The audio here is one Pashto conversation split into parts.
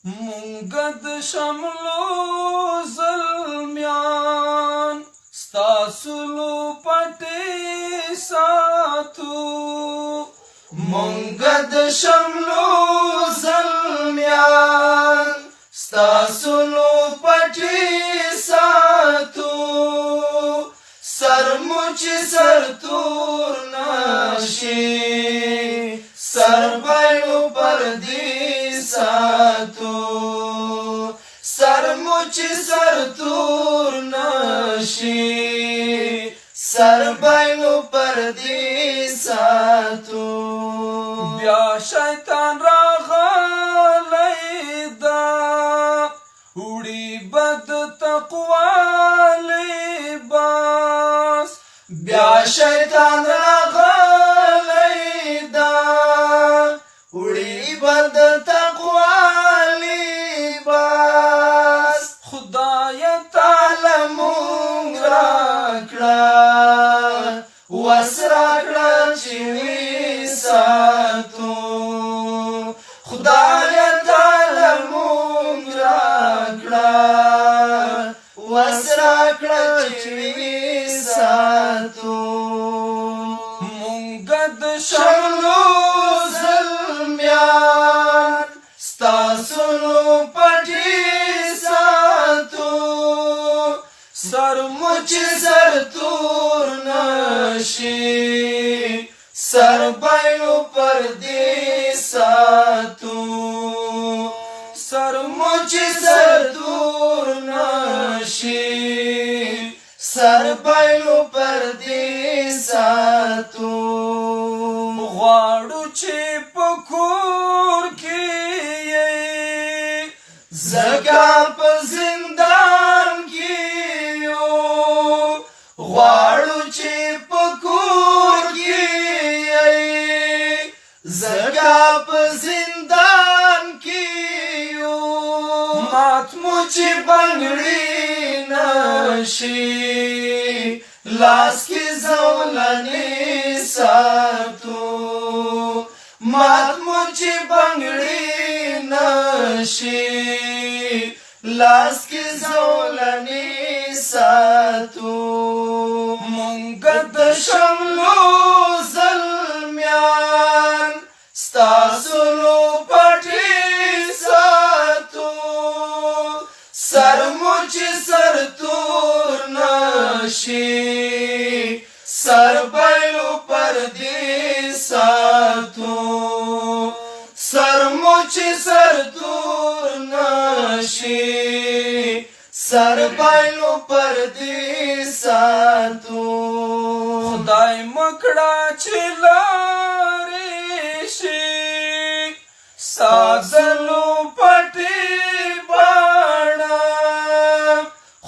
مونږه د شملو زلمیان ستاسو لو پټې ساتو مونږه د شملو زلمیان ستاسو لو پټې ساتو سر مو چې سر تور نشي سر بایلو پردې ساتو سر مو چې سر تور نشي سر بایلو پردې ساتو بیا شیطان راغلی دا وړي بد تقوا لباس بیا شیطان راغلی دا وړي بد تقوا لباس خدای تعالی مونږ راکړه وس راکړه چې وی ساتو خدای تعالی مونږ راکړه وس راکړه چې وی ساتو مونږ د شملو زلمیان ستاسو لو پټې ساتو سر مو چې سر تور نشي سر بایلو پردې ساتو سر مو چې سر تور نشي سر بایلو پردې ساتو غواړو چې په کور کې زګا په زندان کې یو غواړو چې په کور کې زګا په زندان کې یو مات مو چې بنګړي نشي لاس کې زولنې ساتو مات مو چې بنګړي نشي لاس کې زولنې ساتو مونږ د شملو زلمیان ستاسو لو پټې ساتو سر مو چې سر تور نشي سر بایلو پردې ساتو سر مو چې سر تور نشي سر بایلو پردې ساتو خدای مکړه چې لارې شي سازلو پټې باڼه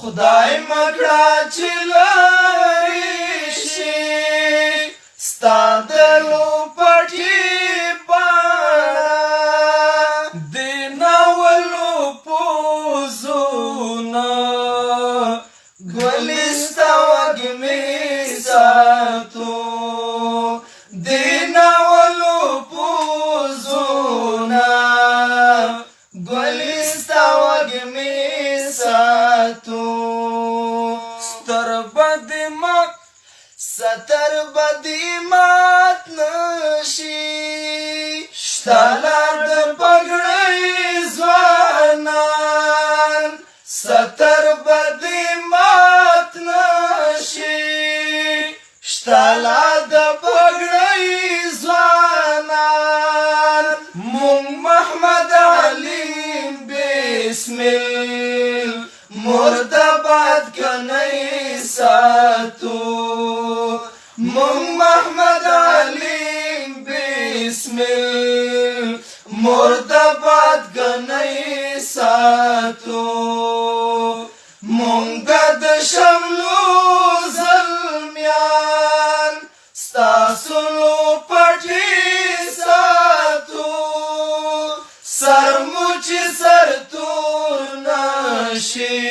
خدای مکړه چې لارې شي ستادلو پټې ګلستا وږمې ساتو دیناولو پوزونا ګلستا وږمې ساتو ستر بدی مات نشي شتالار د پګړۍ ځوانان ستر بدی مات نشي شتالا د پګړۍ ځوانان مونږ محمد علیم بسمل مردباد کنۍ ساتو مونږ محمد علیم بسمل مردباد کنۍ ساتو مونږ د شملو زلمیان ستاسو لو پټې ساتو سر مو چې سر تور نشي